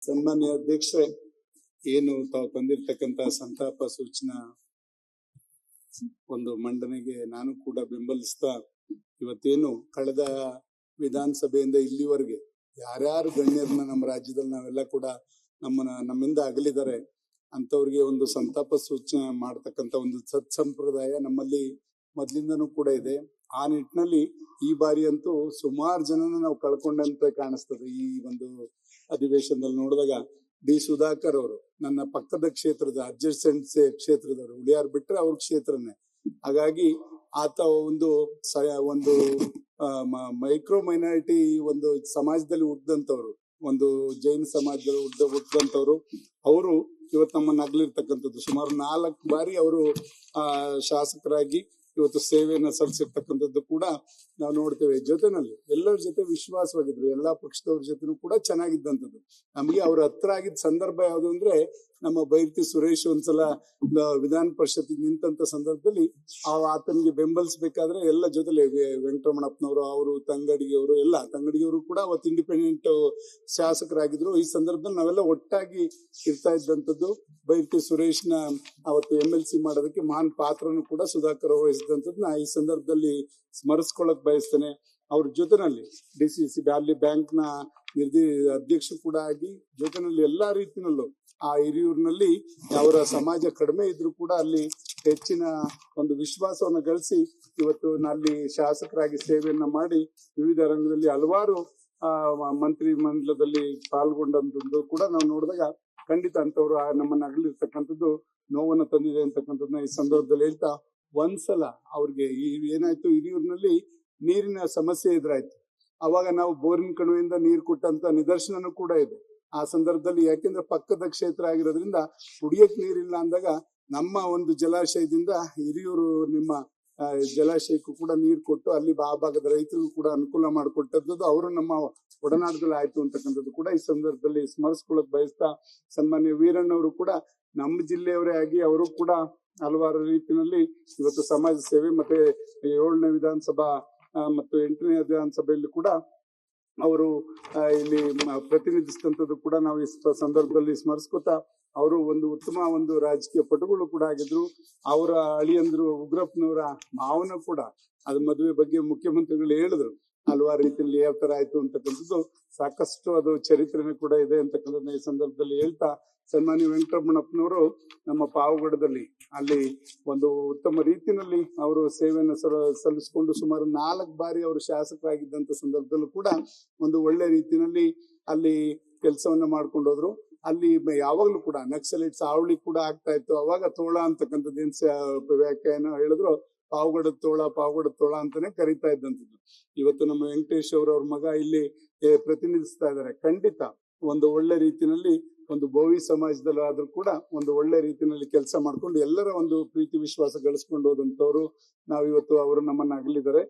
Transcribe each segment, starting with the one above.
ಸನ್ಮಾನ್ಯ ಅಧ್ಯಕ್ಷರೇ, ಏನು ತಾವು ತಂದಿರ್ತಕ್ಕಂತ ಸಂತಾಪ ಸೂಚನಾ ಒಂದು ಮಂಡನೆಗೆ ನಾನು ಕೂಡ ಬೆಂಬಲಿಸ್ತಾ, ಇವತ್ತೇನು ಕಳೆದ ವಿಧಾನಸಭೆಯಿಂದ ಇಲ್ಲಿವರೆಗೆ ಯಾರ್ಯಾರು ಗಣ್ಯರನ್ನ ನಮ್ಮ ರಾಜ್ಯದಲ್ಲಿ ನಾವೆಲ್ಲ ಕೂಡ ನಮ್ಮಿಂದ ಅಗಲಿದ್ದಾರೆ ಅಂತವ್ರಿಗೆ ಒಂದು ಸಂತಾಪ ಸೂಚನೆ ಮಾಡತಕ್ಕಂತ ಒಂದು ಸತ್ಸಂಪ್ರದಾಯ ನಮ್ಮಲ್ಲಿ ಮೊದ್ಲಿಂದನೂ ಕೂಡ ಇದೆ. ಆ ನಿಟ್ಟಿನಲ್ಲಿ ಈ ಬಾರಿ ಅಂತೂ ಸುಮಾರು ಜನನ ನಾವು ಕಳ್ಕೊಂಡಂತೆ ಕಾಣಿಸ್ತದೆ. ಈ ಒಂದು ಅಧಿವೇಶನದಲ್ಲಿ ನೋಡಿದಾಗ ಡಿ ಸುಧಾಕರ್ ಅವರು ನನ್ನ ಪಕ್ಕದ ಕ್ಷೇತ್ರದ ಅಡ್ಜಸೆಂಟ್ ಕ್ಷೇತ್ರದವರು, ಉಳಿಯಾರ್ ಬಿಟ್ರೆ ಅವ್ರ ಕ್ಷೇತ್ರನೇ. ಹಾಗಾಗಿ ಆತ ಒಂದು ಮೈಕ್ರೋ ಮೈನಾರಿಟಿ ಒಂದು ಸಮಾಜದಲ್ಲಿ ಹುಟ್ಟಿದಂತವ್ರು, ಒಂದು ಜೈನ ಸಮಾಜದಲ್ಲಿ ಹುಟ್ಟಿದಂತವ್ರು. ಅವರು ಇವತ್ತು ನಮ್ಮನ್ನ ಅಗಲಿರ್ತಕ್ಕಂಥದ್ದು. ಸುಮಾರು 4 ಬಾರಿ ಅವರು ಶಾಸಕರಾಗಿ ಇವತ್ತು ಸೇವೆಯನ್ನ ಸಲ್ಲಿಸಿರ್ತಕ್ಕಂಥದ್ದು ಕೂಡ ನಾವು ನೋಡ್ತೇವೆ. ಜೊತೆನಲ್ಲಿ ಎಲ್ಲರ ಜೊತೆ ವಿಶ್ವಾಸವಾಗಿದ್ರು, ಎಲ್ಲಾ ಪಕ್ಷದವ್ರ ಜೊತೆನೂ ಕೂಡ ಚೆನ್ನಾಗಿದ್ದಂಥದ್ದು. ನಮಗೆ ಅವ್ರ ಹತ್ರ ಆಗಿದ್ದ ಸಂದರ್ಭ ಯಾವುದು ಅಂದ್ರೆ, ನಮ್ಮ ಬೈರತಿ ಸುರೇಶ್ ಒಂದ್ಸಲ ವಿಧಾನ ಪರಿಷತ್ ನಿಂತ ಸಂದರ್ಭದಲ್ಲಿ ಆತನಿಗೆ ಬೆಂಬಲಿಸಬೇಕಾದ್ರೆ ಎಲ್ಲ ಜೊತೆಲೆ ವೆಂಕಟರಮಣಪ್ಪನವರು, ಅವರು ತಂಗಡಿಗೆಯವರು, ಎಲ್ಲ ತಂಗಡಿಗೆಯವರು ಕೂಡ ಅವತ್ತು ಇಂಡಿಪೆಂಡೆಂಟ್ ಶಾಸಕರಾಗಿದ್ರು. ಈ ಸಂದರ್ಭದಲ್ಲಿ ನಾವೆಲ್ಲ ಒಟ್ಟಾಗಿ ಇರ್ತಾ ಇದ್ದಂಥದ್ದು. ಬೈರತಿ ಸುರೇಶ್ನ ಅವತ್ತು MLC ಮಾಡೋದಕ್ಕೆ ಮಹಾನ್ ಪಾತ್ರನು ಕೂಡ ಸುಧಾಕರ್ ವಹಿಸಿದಂಥದ್ದು ನಾ ಈ ಸಂದರ್ಭದಲ್ಲಿ ಸ್ಮರಿಸ್ಕೊಳಕ್ ಬಯಸ್ತೇನೆ. ಅವ್ರ ಜೊತೆನಲ್ಲಿ DCC ಅಲ್ಲಿ ಬ್ಯಾಂಕ್ ನ ಅಧ್ಯಕ್ಷರು ಕೂಡ ಆಗಿ, ಜೊತೆನಲ್ಲಿ ಎಲ್ಲಾ ರೀತಿನಲ್ಲೂ ಆ ಹಿರಿಯೂರಿನಲ್ಲಿ ಅವರ ಸಮಾಜ ಕಡಿಮೆ ಇದ್ರು ಕೂಡ ಅಲ್ಲಿ ಹೆಚ್ಚಿನ ಒಂದು ವಿಶ್ವಾಸವನ್ನು ಗಳಿಸಿ ಇವತ್ತು ಅಲ್ಲಿ ಶಾಸಕರಾಗಿ ಸೇವೆಯನ್ನ ಮಾಡಿ ವಿವಿಧ ರಂಗದಲ್ಲಿ ಹಲವಾರು ಮಂತ್ರಿ ಮಂಡಲದಲ್ಲಿ ಪಾಲ್ಗೊಂಡಂತದ್ದು ಕೂಡ ನಾವು ನೋಡಿದಾಗ ಖಂಡಿತ ಅಂತವ್ರು ನಮ್ಮನ್ನ ಅಗಲಿರ್ತಕ್ಕಂಥದ್ದು ನೋವನ್ನ ತಂದಿದೆ ಅಂತಕ್ಕಂಥದ್ದನ್ನ ಈ ಸಂದರ್ಭದಲ್ಲಿ ಹೇಳ್ತಾ, ಒಂದ್ಸಲ ಅವ್ರಿಗೆ ಏನಾಯ್ತು, ಹಿರಿಯೂರಿನಲ್ಲಿ ನೀರಿನ ಸಮಸ್ಯೆ ಎದುರಾಯ್ತು. ಅವಾಗ ನಾವು ಬೋರಿನ ಕಣುವೆಯಿಂದ ನೀರು ಕೊಟ್ಟಂತ ನಿದರ್ಶನನೂ ಕೂಡ ಇದೆ. ಆ ಸಂದರ್ಭದಲ್ಲಿ ಯಾಕೆಂದ್ರೆ ಪಕ್ಕದ ಕ್ಷೇತ್ರ ಆಗಿರೋದ್ರಿಂದ ಕುಡಿಯಕ್ ನೀರಿಲ್ಲ ಅಂದಾಗ ನಮ್ಮ ಒಂದು ಜಲಾಶಯದಿಂದ ಹಿರಿಯೂರು ನಿಮ್ಮ ಜಲಾಶಯಕ್ಕೂ ಕೂಡ ನೀರು ಕೊಟ್ಟು ಅಲ್ಲಿ ಆ ಭಾಗದ ರೈತರಿಗೂ ಕೂಡ ಅನುಕೂಲ ಮಾಡಿಕೊಟ್ಟದ್ದು ಅವರು ನಮ್ಮ ಒಡನಾಟದಲ್ಲಿ ಆಯ್ತು ಅಂತಕ್ಕಂಥದ್ದು ಕೂಡ ಈ ಸಂದರ್ಭದಲ್ಲಿ ಸ್ಮರಿಸ್ಕೊಳಕ್ ಬಯಸ್ತಾ, ಸನ್ಮಾನ್ಯ ವೀರಣ್ಣವರು ಕೂಡ ನಮ್ಮ ಜಿಲ್ಲೆಯವರೇ ಆಗಿ ಅವರು ಕೂಡ ಹಲವಾರು ರೀತಿಯಲ್ಲಿ ಇವತ್ತು ಸಮಾಜ ಸೇವೆ ಮತ್ತೆ 7ನೇ ವಿಧಾನಸಭಾ ಮತ್ತು 8ನೇ ವಿಧಾನಸಭೆಯಲ್ಲಿ ಕೂಡ ಅವರು ಇಲ್ಲಿ ಪ್ರತಿನಿಧಿಸಿದಂಥದ್ದು ಕೂಡ ನಾವು ಈ ಸಂದರ್ಭದಲ್ಲಿ ಸ್ಮರಿಸ್ಕೊತಾ, ಅವರು ಒಂದು ಉತ್ತಮ ಒಂದು ರಾಜಕೀಯ ಪಟುಗಳು ಕೂಡ ಆಗಿದ್ರು. ಅವರ ಅಳಿಯಂದ್ರು ಉಗ್ರಪ್ಪನವರ ಮಾವನ ಕೂಡ ಅದ್ರ ಮದುವೆ ಬಗ್ಗೆ ಮುಖ್ಯಮಂತ್ರಿಗಳು ಹೇಳಿದ್ರು. ಹಲವಾರು ರೀತಿಯಲ್ಲಿ ಯಾವ ತರ ಆಯ್ತು ಅಂತಕ್ಕಂಥದ್ದು ಸಾಕಷ್ಟು ಅದು ಚರಿತ್ರೆನೂ ಕೂಡ ಇದೆ ಅಂತಕ್ಕಂಥದ್ದನ್ನ ಈ ಸಂದರ್ಭದಲ್ಲಿ ಹೇಳ್ತಾ, ಸನ್ಮಾನ್ಯ ವೆಂಕಟರಮಣಪ್ಪನವರು ನಮ್ಮ ಪಾವಗಡದಲ್ಲಿ ಅಲ್ಲಿ ಒಂದು ಉತ್ತಮ ರೀತಿಯಲ್ಲಿ ಅವರು ಸೇವೆಯನ್ನು ಸಲ್ಲಿಸಿಕೊಂಡು ಸುಮಾರು 4 ಬಾರಿ ಅವರು ಶಾಸಕರಾಗಿದ್ದಂತ ಸಂದರ್ಭದಲ್ಲೂ ಕೂಡ ಒಂದು ಒಳ್ಳೆ ರೀತಿಯಲ್ಲಿ ಅಲ್ಲಿ ಕೆಲಸವನ್ನ ಮಾಡ್ಕೊಂಡು ಹೋದ್ರು. ಅಲ್ಲಿ ಯಾವಾಗ್ಲೂ ಕೂಡ ನಕ್ಸಲೈಟ್ಸ್ ಆವಳಿ ಕೂಡ ಆಗ್ತಾ ಇತ್ತು. ಅವಾಗ ತೋಳ ಅಂತಕ್ಕಂಥದ್ದು ಏನ್ ವ್ಯಾಖ್ಯಾನ ಹೇಳಿದ್ರು, ಪಾವಗಡದ ತೋಳ ಅಂತಾನೆ ಕರೀತಾ ಇದ್ದಂಥದ್ದು. ಇವತ್ತು ನಮ್ಮ ವೆಂಕಟೇಶ್ ಅವ್ರ ಮಗ ಇಲ್ಲಿ ಪ್ರತಿನಿಧಿಸ್ತಾ ಇದ್ದಾರೆ. ಖಂಡಿತ ಒಂದು ಒಳ್ಳೆ ರೀತಿಯಲ್ಲಿ ಒಂದು ಬೋವಿ ಸಮಾಜದಲ್ಲಾದ್ರೂ ಕೂಡ ಒಂದು ಒಳ್ಳೆ ರೀತಿಯಲ್ಲಿ ಕೆಲಸ ಮಾಡ್ಕೊಂಡು ಎಲ್ಲರ ಒಂದು ಪ್ರೀತಿ ವಿಶ್ವಾಸ ಗಳಿಸ್ಕೊಂಡು ಹೋದಂತವ್ರು ನಾವಿವತ್ತು ಅವರು ನಮ್ಮನ್ನ ಅಗಲಿದ್ದಾರೆ.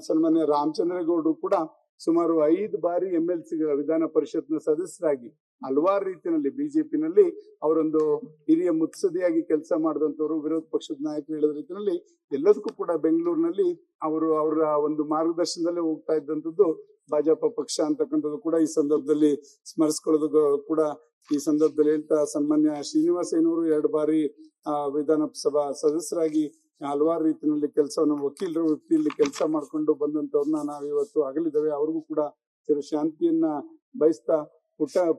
ಸನ್ಮಾನ್ಯ ರಾಮಚಂದ್ರೇಗೌಡರು ಕೂಡ ಸುಮಾರು 5 ಬಾರಿ MLC ವಿಧಾನ ಪರಿಷತ್ನ ಸದಸ್ಯರಾಗಿ ಹಲವಾರು ರೀತಿಯಲ್ಲಿ ಬಿಜೆಪಿನಲ್ಲಿ ಅವರೊಂದು ಹಿರಿಯ ಮುತ್ಸದಿಯಾಗಿ ಕೆಲಸ ಮಾಡಿದಂತವ್ರು, ವಿರೋಧ ಪಕ್ಷದ ನಾಯಕರು ಹೇಳಿದ ರೀತಿಯಲ್ಲಿ ಎಲ್ಲದಕ್ಕೂ ಕೂಡ ಬೆಂಗಳೂರಿನಲ್ಲಿ ಅವರ ಒಂದು ಮಾರ್ಗದರ್ಶನದಲ್ಲೇ ಹೋಗ್ತಾ ಇದ್ದಂಥದ್ದು ಭಾಜಪ ಪಕ್ಷ ಅಂತಕ್ಕಂಥದ್ದು ಕೂಡ ಈ ಸಂದರ್ಭದಲ್ಲಿ ಸ್ಮರಿಸ್ಕೊಳ್ಳೋದು ಕೂಡ ಈ ಸಂದರ್ಭದಲ್ಲಿ ಹೇಳ್ತಾ, ಸನ್ಮಾನ್ಯ ಶ್ರೀನಿವಾಸಯ್ಯನವರು 2 ಬಾರಿ ವಿಧಾನಸಭಾ ಸದಸ್ಯರಾಗಿ ಹಲವಾರು ರೀತಿಯಲ್ಲಿ ಕೆಲಸವನ್ನು ವಕೀಲರು ವೃತ್ತಿಯಲ್ಲಿ ಕೆಲಸ ಮಾಡ್ಕೊಂಡು ಬಂದಂತವ್ರನ್ನ ನಾವಿವತ್ತು ಅಗಲಿದ್ದೇವೆ. ಅವ್ರಿಗೂ ಕೂಡ ಚಿರ ಶಾಂತಿಯನ್ನ ಬಯಸ್ತಾ,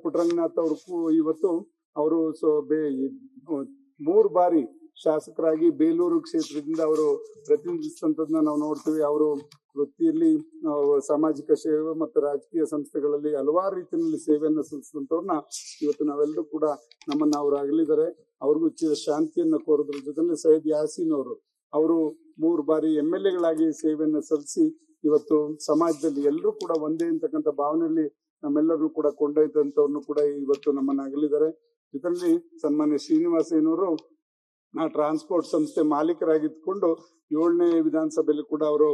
ಪುಟ್ಟರಂಗನಾಥ್ ಅವ್ರಿಗೂ ಇವತ್ತು ಅವರು 3 ಬಾರಿ ಶಾಸಕರಾಗಿ ಬೇಲೂರು ಕ್ಷೇತ್ರದಿಂದ ಅವರು ಪ್ರತಿನಿಧಿಸಿದಂತದನ್ನ ನಾವು ನೋಡ್ತೀವಿ. ಅವರು ವೃತ್ತಿಯಲ್ಲಿ ಸಾಮಾಜಿಕ ಸೇವೆ ಮತ್ತು ರಾಜಕೀಯ ಸಂಸ್ಥೆಗಳಲ್ಲಿ ಹಲವಾರು ರೀತಿಯಲ್ಲಿ ಸೇವೆಯನ್ನು ಸಲ್ಲಿಸಿದಂತವ್ರನ್ನ ಇವತ್ತು ನಾವೆಲ್ಲರೂ ಕೂಡ ನಮ್ಮನ್ನ ಅವ್ರು ಅಗಲಿದ್ದಾರೆ. ಅವ್ರಿಗೂ ಚಿರ ಶಾಂತಿಯನ್ನ ಕೋರೋದ್ರ ಜೊತೆಲಿ ಸೈಯದ್ ಯಾಸೀನ್ ಅವರು 3 ಬಾರಿ MLAಗಳಾಗಿ ಸೇವೆಯನ್ನ ಸಲ್ಲಿಸಿ ಇವತ್ತು ಸಮಾಜದಲ್ಲಿ ಎಲ್ಲರೂ ಕೂಡ ಒಂದೇ ಅಂತಕ್ಕಂಥ ಭಾವನೆಯಲ್ಲಿ ನಮ್ಮೆಲ್ಲರನ್ನು ಕೂಡ ಕೊಂಡೊಯ್ದಂತವ್ರನ್ನು ಕೂಡ ಇವತ್ತು ನಮ್ಮನ್ನ ಅಗಲಿದ್ದಾರೆ. ಇದರಲ್ಲಿ ಸನ್ಮಾನ್ಯ ಶ್ರೀನಿವಾಸಯ್ಯನವರು ಟ್ರಾನ್ಸ್ಪೋರ್ಟ್ ಸಂಸ್ಥೆ ಮಾಲೀಕರಾಗಿದ್ದುಕೊಂಡು 7ನೇ ವಿಧಾನಸಭೆಯಲ್ಲಿ ಕೂಡ ಅವರು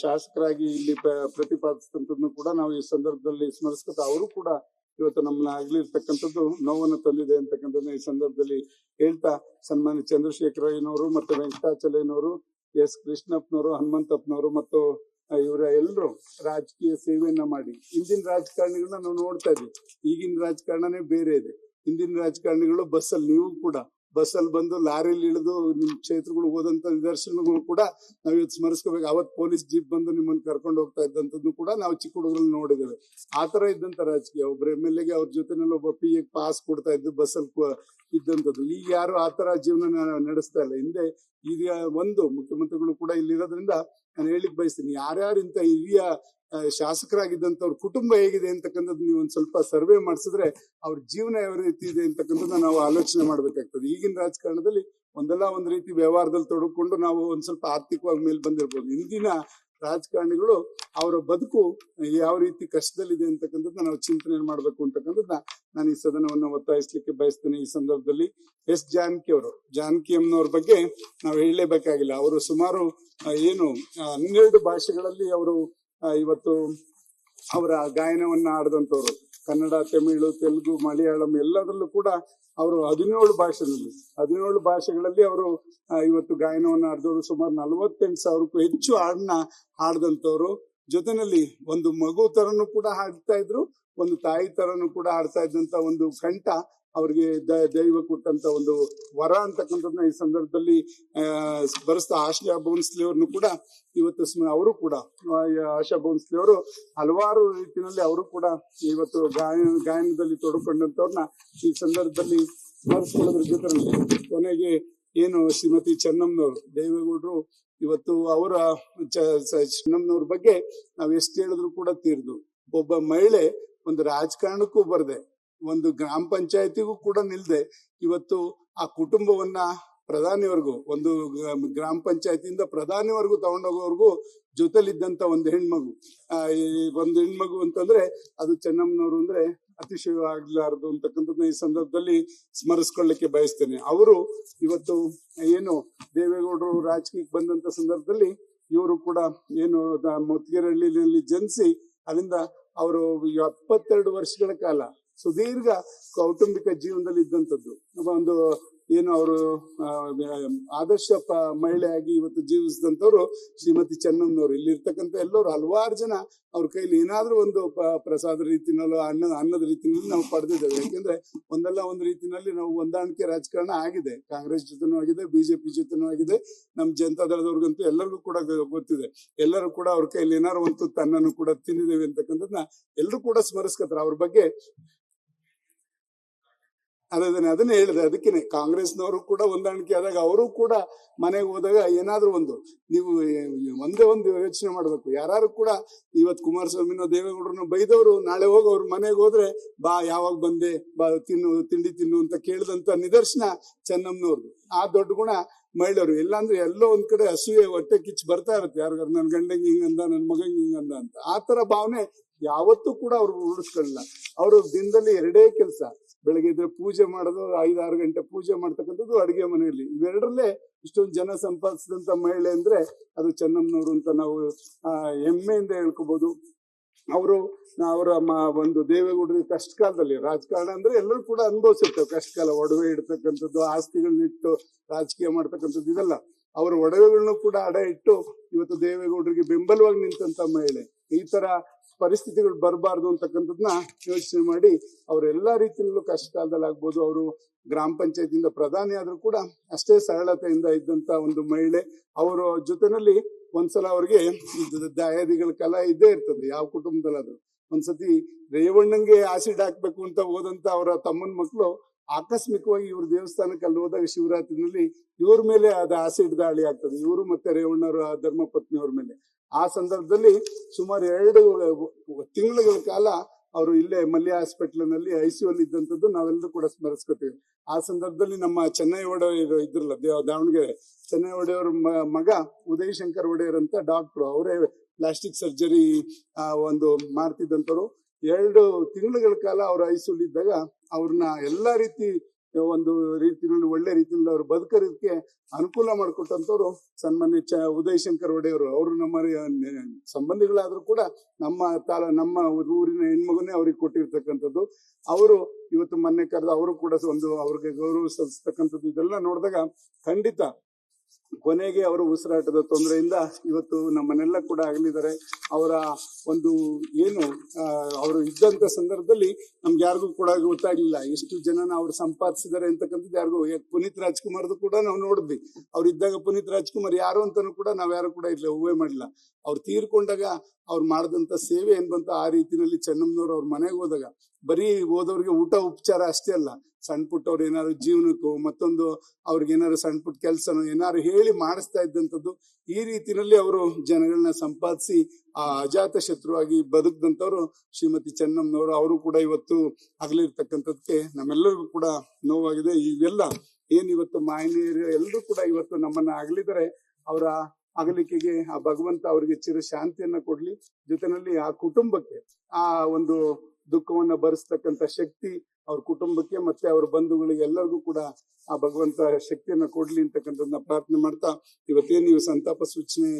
ಶಾಸಕರಾಗಿ ಇಲ್ಲಿ ಪ್ರತಿಪಾದಿಸಿದಂಥದ್ದನ್ನು ಕೂಡ ನಾವು ಈ ಸಂದರ್ಭದಲ್ಲಿ ಸ್ಮರಿಸ್ಕೊತಾ, ಅವರು ಕೂಡ ಇವತ್ತು ನಮ್ಮನ್ನ ಅಗಲಿರ್ತಕ್ಕಂಥದ್ದು ನೋವನ್ನು ತಂದಿದೆ ಅಂತಕ್ಕಂಥದ್ದನ್ನ ಈ ಸಂದರ್ಭದಲ್ಲಿ ಹೇಳ್ತಾ, ಸನ್ಮಾನ್ಯ ಚಂದ್ರಶೇಖರಯ್ಯನವರು ಮತ್ತು ವೆಂಕಟಾಚಲಯ್ಯನವರು, S ಕೃಷ್ಣಪ್ಪನವರು, ಹನುಮಂತಪ್ಪನವರು ಮತ್ತು ಇವರ ಎಲ್ಲರೂ ರಾಜಕೀಯ ಸೇವೆಯನ್ನ ಮಾಡಿ ಹಿಂದಿನ ರಾಜಕಾರಣಿಗಳನ್ನ ನಾವು ನೋಡ್ತಾ ಇದ್ವಿ. ಈಗಿನ ರಾಜಕಾರಣನೇ ಬೇರೆ ಇದೆ. ಹಿಂದಿನ ರಾಜಕಾರಣಿಗಳು ಬಸ್ಸಲ್ಲಿ, ನೀವು ಕೂಡ ಬಸ್ಸಲ್ಲಿ ಬಂದು ಲಾರಿಲಿ ಇಳಿದು ನಿಮ್ ಕ್ಷೇತ್ರಗಳು ಹೋದಂತ ನಿದರ್ಶನಗಳು ಕೂಡ ನಾವ್ ಇವತ್ತು ಸ್ಮರಿಸ್ಕೋಬೇಕು. ಅವತ್ ಪೊಲೀಸ್ ಜೀಪ್ ಬಂದು ನಿಮ್ಮನ್ನ ಕರ್ಕೊಂಡು ಹೋಗ್ತಾ ಇದ್ದಂಥದ್ದು ಕೂಡ ನಾವು ಚಿಕ್ಕ ಹುಡುಗರಲ್ಲಿ ನೋಡಿದ್ದೇವೆ. ಆತರ ಇದ್ದಂತ ರಾಜಕೀಯ. ಒಬ್ರು MLA ಗೆ ಅವ್ರ ಜೊತೆನಲ್ಲಿ ಒಬ್ಬ PA ಪಾಸ್ ಕೊಡ್ತಾ ಇದ್ದು ಬಸ್ಸಲ್ಲಿ ಇದ್ದಂಥದ್ದು. ಈಗ ಯಾರು ಆತರ ಜೀವನ ನಡೆಸ್ತಾ ಇಲ್ಲ. ಹಿಂದೆ ಈಗ ಒಂದು ಮುಖ್ಯಮಂತ್ರಿಗಳು ಕೂಡ ಇಲ್ಲಿರೋದ್ರಿಂದ ನಾನು ಹೇಳಿಕ್ ಬಯಸ್ತೀನಿ, ಯಾರ್ಯಾರು ಇಂತ ಹಿರಿಯ ಶಾಸಕರಾಗಿದ್ದಂಥವ್ರ ಕುಟುಂಬ ಹೇಗಿದೆ ಅಂತಕ್ಕಂಥದ್ದು ನೀವು ಒಂದ್ ಸ್ವಲ್ಪ ಸರ್ವೆ ಮಾಡಿಸಿದ್ರೆ ಅವ್ರ ಜೀವನ ಯಾವ ರೀತಿ ಇದೆ ಅಂತಕ್ಕಂಥದ್ದು ನಾವು ಆಲೋಚನೆ ಮಾಡ್ಬೇಕಾಗ್ತದೆ. ಈಗಿನ ರಾಜಕಾರಣದಲ್ಲಿ ಒಂದಲ್ಲ ಒಂದ್ ರೀತಿ ವ್ಯವಹಾರದಲ್ಲಿ ತೊಡಕೊಂಡು ನಾವು ಒಂದ್ ಸ್ವಲ್ಪ ಆರ್ಥಿಕವಾಗಿ ಮೇಲ್ ಬಂದಿರ್ಬೋದು. ಹಿಂದಿನ ರಾಜಕಾರಣಿಗಳು ಅವರ ಬದುಕು ಯಾವ ರೀತಿ ಕಷ್ಟದಲ್ಲಿದೆ ಅಂತಕ್ಕಂಥದ್ದು ನಾವು ಚಿಂತನೆ ಮಾಡ್ಬೇಕು ಅಂತಕ್ಕಂಥದ್ದನ್ನ ನಾನು ಈ ಸದನವನ್ನು ಒತ್ತಾಯಿಸ್ಲಿಕ್ಕೆ ಬಯಸ್ತೇನೆ. ಈ ಸಂದರ್ಭದಲ್ಲಿ ಜಾನಕಿ ಅಮ್ಮನವ್ರ ಬಗ್ಗೆ ನಾವು ಹೇಳಲೇಬೇಕಾಗಿಲ್ಲ. ಅವರು ಸುಮಾರು 12 ಭಾಷೆಗಳಲ್ಲಿ ಅವರು ಇವತ್ತು ಅವರ ಗಾಯನವನ್ನ ಆಡದಂತವ್ರು. ಕನ್ನಡ, ತಮಿಳು, ತೆಲುಗು, ಮಲಯಾಳಂ ಎಲ್ಲದರಲ್ಲೂ ಕೂಡ ಅವರು 17 ಭಾಷೆಗಳಲ್ಲಿ ಅವರು ಇವತ್ತು ಗಾಯನವನ್ನ ಆಡಿದವರು. ಸುಮಾರು 48,000ಕ್ಕೂ ಹೆಚ್ಚು ಹಾಡನ್ನ ಹಾಡ್ದಂತವ್ರು. ಜೊತೆನಲ್ಲಿ ಒಂದು ಮಗು ತರನು ಕೂಡ ಹಾಡ್ತಾ ಇದ್ರು, ಒಂದು ತಾಯಿ ತರನು ಕೂಡ ಹಾಡ್ತಾ ಇದ್ದಂತ ಒಂದು ಕಂಠ ಅವ್ರಿಗೆ ದೈವ ಕೊಟ್ಟಂತ ಒಂದು ವರ ಅಂತಕ್ಕಂಥದ್ದನ್ನ ಈ ಸಂದರ್ಭದಲ್ಲಿ ಬರೆಸ್ತಾ ಆಶಾ ಭೋನ್ಸ್ಲೆ ಅವ್ರನ್ನು ಕೂಡ ಇವತ್ತು ಅವರು ಕೂಡ ಆಶಾ ಭೋನ್ಸ್ಲೆ ಅವರು ಹಲವಾರು ರೀತಿಯಲ್ಲಿ ಅವರು ಕೂಡ ಇವತ್ತು ಗಾಯನದಲ್ಲಿ ತೊಡಕೊಂಡಂತವ್ರನ್ನ ಈ ಸಂದರ್ಭದಲ್ಲಿ ಸ್ಮರಿಸ್ಕೊಳ್ಳೋದ್ರ ಜೊತೆ ಕೊನೆಗೆ ಶ್ರೀಮತಿ ಚೆನ್ನಮ್ಮನವರು ದೇವೇಗೌಡರು ಇವತ್ತು ಅವರ ಚೆನ್ನಮ್ಮನವ್ರ ಬಗ್ಗೆ ನಾವ್ ಎಷ್ಟು ಹೇಳಿದ್ರು ಕೂಡ ತೀರ್ದು. ಒಬ್ಬ ಮಹಿಳೆ ಒಂದು ರಾಜಕಾರಣಕ್ಕೂ ಬರ್ದೆ, ಒಂದು ಗ್ರಾಮ ಪಂಚಾಯತಿಗೂ ಕೂಡ ನಿಲ್ದೆ ಇವತ್ತು ಆ ಕುಟುಂಬವನ್ನ ಪ್ರಧಾನಿವರೆಗೂ, ಒಂದು ಗ್ರಾಮ ಪಂಚಾಯತಿಯಿಂದ ಪ್ರಧಾನಿವರೆಗೂ ತಗೊಂಡೋಗೋವರೆಗೂ ಜೊತೆಲಿದ್ದಂತ ಒಂದು ಹೆಣ್ಮಗು ಅಂತಂದ್ರೆ ಅದು ಚೆನ್ನಮ್ಮನವರು ಅಂದ್ರೆ ಅತಿಶಯವಾಗ್ಲಾರ್ದು ಅಂತಕ್ಕಂಥದ್ದು ಈ ಸಂದರ್ಭದಲ್ಲಿ ಸ್ಮರಿಸ್ಕೊಳ್ಳಿಕ್ಕೆ ಬಯಸ್ತೇನೆ. ಅವರು ಇವತ್ತು ದೇವೇಗೌಡರು ರಾಜಕೀಯಕ್ಕೆ ಬಂದಂತ ಸಂದರ್ಭದಲ್ಲಿ ಇವರು ಕೂಡ ಮುತ್ತಿಗೆರಹಳ್ಳಿನಲ್ಲಿ ಜನಿಸಿ ಅಲ್ಲಿಂದ ಅವರು 72 ವರ್ಷಗಳ ಕಾಲ ಸುದೀರ್ಘ ಕೌಟುಂಬಿಕ ಜೀವನದಲ್ಲಿ ಇದ್ದಂಥದ್ದು. ಒಂದು ಅವರು ಆದರ್ಶ ಮಹಿಳೆಯಾಗಿ ಇವತ್ತು ಜೀವಿಸಿದಂಥವ್ರು ಶ್ರೀಮತಿ ಚೆನ್ನಮ್ಮನವರು. ಇಲ್ಲಿ ಇರ್ತಕ್ಕಂಥ ಎಲ್ಲರೂ ಹಲವಾರು ಜನ ಅವ್ರ ಕೈಲಿ ಏನಾದ್ರೂ ಒಂದು ಪ್ರಸಾದ ರೀತಿನಲ್ಲೋ ಅನ್ನದ ರೀತಿನಲ್ಲಿ ನಾವು ಪಡೆದಿದ್ದೇವೆ. ಯಾಕೆಂದ್ರೆ ಒಂದಲ್ಲ ಒಂದು ರೀತಿನಲ್ಲಿ ನಾವು ಹೊಂದಾಣಿಕೆ ರಾಜಕಾರಣ ಆಗಿದೆ. ಕಾಂಗ್ರೆಸ್ ಜೊತೆನೂ ಆಗಿದೆ, BJP ಜೊತೆನೂ ಆಗಿದೆ, ನಮ್ ಜನತಾ ದಳದವ್ರಿಗಂತೂ ಎಲ್ಲರಿಗೂ ಕೂಡ ಗೊತ್ತಿದೆ. ಎಲ್ಲರೂ ಕೂಡ ಅವ್ರ ಕೈಲಿ ಏನಾರು ಒಂದು ತನ್ನನ್ನು ಕೂಡ ತಿಂದಿದ್ದೇವೆ ಅಂತಕ್ಕಂಥದ್ದನ್ನ ಎಲ್ಲರೂ ಕೂಡ ಸ್ಮರಿಸ್ಕೊತಾರೆ. ಅವ್ರ ಬಗ್ಗೆ ಅದನ್ನೇ ಹೇಳಿದೆ. ಅದಕ್ಕೇನೆ ಕಾಂಗ್ರೆಸ್ನವರು ಕೂಡ ಹೊಂದಾಣಿಕೆ ಆದಾಗ ಅವರು ಕೂಡ ಮನೆಗೆ ಹೋದಾಗ ಏನಾದ್ರು ನೀವು ಒಂದೇ ಒಂದು ಯೋಚನೆ ಮಾಡ್ಬೇಕು. ಯಾರು ಕೂಡ ಇವತ್ತು ಕುಮಾರಸ್ವಾಮಿನೋ ದೇವೇಗೌಡರನ್ನ ಬೈದವರು ನಾಳೆ ಹೋಗಿ ಅವ್ರ ಮನೆಗೆ ಹೋದ್ರೆ ಬಾ ಯಾವಾಗ ಬಂದೆ, ಬಾ ತಿಂಡಿ ತಿನ್ನು ಅಂತ ಕೇಳಿದಂತ ನಿದರ್ಶನ ಚೆನ್ನಮ್ಮನವ್ರದ್ದು. ಆ ದೊಡ್ಡ ಗುಣ ಮಹಿಳೆಯರು. ಇಲ್ಲಾಂದ್ರೆ ಎಲ್ಲೋ ಒಂದ್ ಕಡೆ ಅಸೂಯೆ ಹೊಟ್ಟೆ ಕಿಚ್ಚು ಬರ್ತಾ ಇರುತ್ತೆ. ಯಾರಿಗಾರು ನನ್ ಗಂಡಂಗೆ ಹಿಂಗಂದ, ನನ್ ಮಗಂಗೆ ಹಿಂಗಂದ ಅಂತ. ಆತರ ಭಾವನೆ ಯಾವತ್ತೂ ಕೂಡ ಅವ್ರು ಉಳಿಸ್ಕೊಳ್ಳಲ್ಲ. ಅವರು ದಿನದಲ್ಲಿ 2 ಕೆಲಸ, ಬೆಳಗ್ಗೆ ಇದ್ರೆ ಪೂಜೆ ಮಾಡೋದು, 5-6 ಗಂಟೆ ಪೂಜೆ ಮಾಡ್ತಕ್ಕಂಥದ್ದು, ಅಡಿಗೆ ಮನೆಯಲ್ಲಿ. ಇವೆರಡರಲ್ಲೇ ಇಷ್ಟೊಂದು ಜನ ಸಂಪಾದಿಸಿದಂತ ಮಹಿಳೆ ಅಂದ್ರೆ ಅದು ಚೆನ್ನಮ್ಮನವರು ಅಂತ ನಾವು ಹೆಮ್ಮೆಯಿಂದ ಹೇಳ್ಕೋಬಹುದು. ಅವರ ಒಂದು ದೇವೇಗೌಡರಿಗೆ ಕಷ್ಟ ಕಾಲದಲ್ಲಿ, ರಾಜಕಾರಣ ಅಂದ್ರೆ ಎಲ್ಲರೂ ಕೂಡ ಅನುಭವಿಸಿರ್ತೇವೆ ಕಷ್ಟ ಕಾಲ. ಒಡವೆ ಇಡ್ತಕ್ಕಂಥದ್ದು, ಆಸ್ತಿಗಳನ್ನಿಟ್ಟು ರಾಜಕೀಯ ಮಾಡ್ತಕ್ಕಂಥದ್ದು, ಇದೆಲ್ಲ ಅವರ ಒಡವೆಗಳನ್ನು ಕೂಡ ಅಡ ಇಟ್ಟು ಇವತ್ತು ದೇವೇಗೌಡರಿಗೆ ಬೆಂಬಲವಾಗಿ ನಿಂತಂತ ಮಹಿಳೆ. ಈ ತರ ಪರಿಸ್ಥಿತಿಗಳು ಬರಬಾರ್ದು ಅಂತಕ್ಕಂಥದ್ನ ಯೋಚನೆ ಮಾಡಿ ಅವರೆಲ್ಲಾ ರೀತಿಯಲ್ಲೂ ಕಷ್ಟ ಕಾಲದಲ್ಲಿ ಆಗ್ಬೋದು. ಅವರು ಗ್ರಾಮ ಪಂಚಾಯತಿಯಿಂದ ಪ್ರಧಾನಿ ಆದ್ರೂ ಕೂಡ ಅಷ್ಟೇ ಸರಳತೆಯಿಂದ ಇದ್ದಂತ ಒಂದು ಮಹಿಳೆ. ಅವರ ಜೊತೆನಲ್ಲಿ ಒಂದ್ಸಲ ಅವ್ರಿಗೆ ದಾಯಾದಿಗಳ ಕಲ ಇದ್ದೇ ಇರ್ತದೆ ಯಾವ ಕುಟುಂಬದಲ್ಲಾದ್ರೂ. ಒಂದ್ಸತಿ ರೇವಣ್ಣಂಗೆ ಆಸಿಡ್ ಹಾಕ್ಬೇಕು ಅಂತ ಹೋದಂತ ಅವರ ತಮ್ಮನ ಮಕ್ಕಳು ಆಕಸ್ಮಿಕವಾಗಿ ಇವ್ರ ದೇವಸ್ಥಾನಕ್ಕೆ ಅಲ್ಲಿ ಹೋದಾಗ ಶಿವರಾತ್ರಿನಲ್ಲಿ ಇವ್ರ ಮೇಲೆ ಅದು ಆಸಿಡ್ ದಾಳಿ ಆಗ್ತದೆ, ಇವರು ಮತ್ತೆ ರೇವಣ್ಣವರ ಧರ್ಮಪತ್ನಿಯವ್ರ ಮೇಲೆ. ಆ ಸಂದರ್ಭದಲ್ಲಿ ಸುಮಾರು 2 ತಿಂಗಳ ಕಾಲ ಅವರು ಇಲ್ಲೇ ಮಲ್ಯ ಹಾಸ್ಪಿಟಲ್ನಲ್ಲಿ ICU ಅಲ್ಲಿ ಇದ್ದಂಥದ್ದು ನಾವೆಲ್ಲರೂ ಕೂಡ ಸ್ಮರಿಸ್ಕೊತೀವಿ. ಆ ಸಂದರ್ಭದಲ್ಲಿ ನಮ್ಮ ಚೆನ್ನೈ ಒಡೆಯರ್ ಇದ್ರಲ್ಲ, ದಾವಣಗೆರೆ ಚೆನ್ನೈ ಒಡೆಯವ್ರ ಮಗ ಉದಯ್ ಶಂಕರ್ ಒಡೆಯರ್ ಅಂತ ಡಾಕ್ಟ್ರು, ಅವರೇ ಪ್ಲಾಸ್ಟಿಕ್ ಸರ್ಜರಿ ಒಂದು ಮಾಡ್ತಿದ್ದಂಥವ್ರು. 2 ತಿಂಗಳ ಕಾಲ ಅವ್ರ ICU ಇದ್ದಾಗ ಅವ್ರನ್ನ ಎಲ್ಲಾ ರೀತಿ ಒಂದು ರೀತಿಯಲ್ಲಿ ಒಳ್ಳೆ ರೀತಿಯಲ್ಲಿ ಅವ್ರು ಬದುಕೋದಕ್ಕೆ ಅನುಕೂಲ ಮಾಡಿಕೊಟ್ಟಂತವ್ರು ಸನ್ಮಾನ್ಯ ಉದಯ್ ಶಂಕರ್ ಒಡೆಯವರು. ಅವರು ನಮ್ಮ ಸಂಬಂಧಿಗಳಾದ್ರೂ ಕೂಡ ನಮ್ಮ ಊರಿನ ಹೆಣ್ಮಗುನೇ ಅವ್ರಿಗೆ ಕೊಟ್ಟಿರ್ತಕ್ಕಂಥದ್ದು. ಅವರು ಇವತ್ತು ಮೊನ್ನೆ ಕರೆದು ಅವರು ಕೂಡ ಅವ್ರಿಗೆ ಗೌರವ ಸಲ್ಲಿಸ್ತಕ್ಕಂಥದ್ದು. ಇದೆಲ್ಲ ನೋಡಿದಾಗ ಖಂಡಿತ ಕೊನೆಗೆ ಅವರ ಉಸಿರಾಟದ ತೊಂದರೆಯಿಂದ ಇವತ್ತು ನಮ್ಮನ್ನೆಲ್ಲ ಕೂಡ ಅಗಲಿದ್ದಾರೆ. ಅವರ ಒಂದು ಏನು ಅವರು ಇದ್ದಂತ ಸಂದರ್ಭದಲ್ಲಿ ನಮ್ಗೆ ಯಾರಿಗೂ ಕೂಡ ಗೊತ್ತಾಗ್ಲಿಲ್ಲ ಎಷ್ಟು ಜನನ ಅವ್ರು ಸಂಪಾದಿಸಿದ್ದಾರೆ ಅಂತಕ್ಕಂಥದ್ದು ಯಾರಿಗೂ. ಪುನೀತ್ ರಾಜ್ಕುಮಾರ್ದು ಕೂಡ ನಾವು ನೋಡಿದ್ವಿ. ಅವ್ರು ಇದ್ದಾಗ ಪುನೀತ್ ರಾಜ್ಕುಮಾರ್ ಯಾರು ಅಂತಾನು ಕೂಡ ನಾವ್ ಯಾರು ಕೂಡ ಇಲ್ಲ ಊಹೆ ಮಾಡಿಲ್ಲ. ಅವ್ರು ತೀರ್ಕೊಂಡಾಗ ಅವ್ರು ಮಾಡಿದಂತ ಸೇವೆ ಏನ್ ಬಂತ ಆ ರೀತಿನಲ್ಲಿ ಚೆನ್ನಮ್ಮನವ್ರು ಅವ್ರ ಮನೆಗೆ ಹೋದಾಗ ಬರೀ ಹೋದವ್ರಿಗೆ ಊಟ ಉಪಚಾರ ಅಷ್ಟೇ ಅಲ್ಲ, ಸಣ್ಣ ಪುಟ್ಟವ್ರು ಏನಾದ್ರು ಜೀವನಕ್ಕೂ ಮತ್ತೊಂದು ಅವ್ರಿಗೆ ಏನಾದ್ರು ಸಣ್ಣ ಪುಟ್ಟ ಕೆಲಸನೋ ಏನಾದ್ರು ಹೇಳಿ ಮಾಡಿಸ್ತಾ ಇದ್ದಂಥದ್ದು. ಈ ರೀತಿನಲ್ಲಿ ಅವರು ಜನಗಳನ್ನ ಸಂಪಾದಿಸಿ ಆ ಅಜಾತ ಶತ್ರುವಾಗಿ ಬದುಕದಂತವ್ರು ಶ್ರೀಮತಿ ಚೆನ್ನಮ್ಮನವರು. ಅವರು ಕೂಡ ಇವತ್ತು ಅಗಲಿರ್ತಕ್ಕಂಥದಕ್ಕೆ ನಮ್ಮೆಲ್ಲರಿಗೂ ಕೂಡ ನೋವಾಗಿದೆ. ಇವೆಲ್ಲ ಏನ್ ಇವತ್ತು ಮಾಯನಿಯರು ಎಲ್ಲರೂ ಕೂಡ ಇವತ್ತು ನಮ್ಮನ್ನ ಅಗಲಿದರೆ ಅವರ ಅಗಲಿಕೆಗೆ ಆ ಭಗವಂತ ಅವರಿಗೆ ಚಿರ ಶಾಂತಿಯನ್ನ ಕೊಡ್ಲಿ. ಜೊತೆನಲ್ಲಿ ಆ ಕುಟುಂಬಕ್ಕೆ ಆ ಒಂದು ದುಃಖವನ್ನ ಭರಿಸ್ತಕ್ಕಂಥ ಶಕ್ತಿ ಅವ್ರ ಕುಟುಂಬಕ್ಕೆ ಮತ್ತೆ ಅವ್ರ ಬಂಧುಗಳಿಗೆ ಎಲ್ಲರಿಗೂ ಕೂಡ ಆ ಭಗವಂತ ಶಕ್ತಿಯನ್ನ ಕೊಡ್ಲಿ ಅಂತಕ್ಕಂಥದ್ದನ್ನ ಪ್ರಾರ್ಥನೆ ಮಾಡ್ತಾ, ಇವತ್ತೇನು ನೀವು ಸಂತಾಪ ಸೂಚನೆ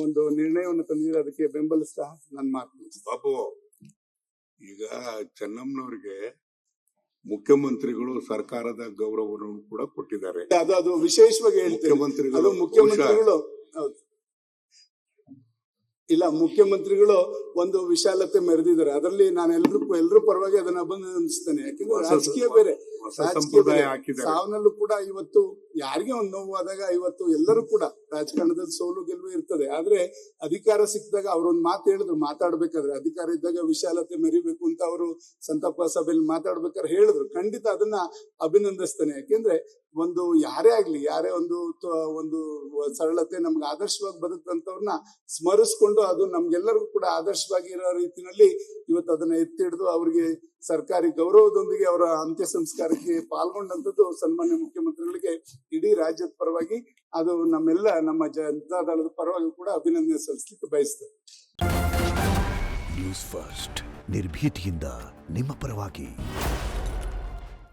ಒಂದು ನಿರ್ಣಯವನ್ನು ತಂದಿದ್ರೆ ಅದಕ್ಕೆ ಬೆಂಬಲಿಸ್ತಾ ನನ್ನ ಮಾತು. ಬಾಬು, ಈಗ ಚೆನ್ನಮ್ಮನವ್ರಿಗೆ ಮುಖ್ಯಮಂತ್ರಿಗಳು ಸರ್ಕಾರದ ಗೌರವವನ್ನು ಕೂಡ ಕೊಟ್ಟಿದ್ದಾರೆ. ಅದು ವಿಶೇಷವಾಗಿ ಹೇಳ್ತೇನೆ. ಮುಖ್ಯಮಂತ್ರಿಗಳು ಇಲ್ಲ, ಮುಖ್ಯಮಂತ್ರಿಗಳು ಒಂದು ವಿಶಾಲತೆ ಮೆರೆದಿದ್ದಾರೆ. ಅದರಲ್ಲಿ ನಾನು ಎಲ್ರೂ ಪರವಾಗಿ ಅದನ್ನ ಅಭಿನಂದಿಸ್ತೇನೆ. ಯಾಕಂದ್ರೆ ರಾಜಕೀಯ ಬೇರೆ, ಸಾವನಲ್ಲೂ ಕೂಡ ಇವತ್ತು ಯಾರಿಗೆ ಒಂದು ನೋವಾದಾಗ ಇವತ್ತು ಎಲ್ಲರೂ ಕೂಡ ರಾಜಕಾರಣದಲ್ಲಿ ಸೋಲು ಗೆಲುವು ಇರ್ತದೆ. ಆದ್ರೆ ಅಧಿಕಾರ ಸಿಕ್ಕಿದಾಗ ಅವ್ರೊಂದ್ ಮಾತು ಹೇಳಿದ್ರು, ಮಾತಾಡ್ಬೇಕಾದ್ರೆ ಅಧಿಕಾರ ಇದ್ದಾಗ ವಿಶಾಲತೆ ಮೆರಿಬೇಕು ಅಂತ ಅವರು ಸಂತಾಪ ಸಭೆಯಲ್ಲಿ ಮಾತಾಡ್ಬೇಕಾದ್ರೆ ಹೇಳಿದ್ರು. ಖಂಡಿತ ಅದನ್ನ ಅಭಿನಂದಿಸ್ತೇನೆ. ಯಾಕೆಂದ್ರೆ ಒಂದು ಯಾರೇ ಆಗ್ಲಿ, ಯಾರೇ ಒಂದು ಸರಳತೆ ನಮ್ಗೆ ಆದರ್ಶವಾಗಿ ಬದುಕಂತವ್ರನ್ನ ಸ್ಮರಿಸ್ಕೊಂಡು ಅದು ನಮ್ಗೆಲ್ಲರಿಗೂ ಕೂಡ ಆದರ್ಶವಾಗಿ ಇರೋ ರೀತಿನಲ್ಲಿ ಇವತ್ತು ಅದನ್ನ ಎತ್ತಿ ಹಿಡಿದು ಅವ್ರಿಗೆ ಸರ್ಕಾರಿ ಗೌರವದೊಂದಿಗೆ ಅವರ ಅಂತ್ಯ ಸಂಸ್ಕಾರಕ್ಕೆ ಪಾಲ್ಗೊಂಡಂತದ್ದು ಸನ್ಮಾನ್ಯ ಮುಖ್ಯಮಂತ್ರಿಗಳಿಗೆ ಇಡೀ ರಾಜ್ಯದ ಪರವಾಗಿ ಅದು ನಮ್ಮ ಜನತಾದಳದ ಪರವಾಗಿ ಕೂಡ ಅಭಿನಂದನೆ ಸಲ್ಲಿಸಲಿಕ್ಕೆ ಬಯಸ್ತೇವೆ. ನ್ಯೂಸ್ ಫಸ್ಟ್, ನಿರ್ಭೀತಿಯಿಂದ ನಿಮ್ಮ ಪರವಾಗಿ.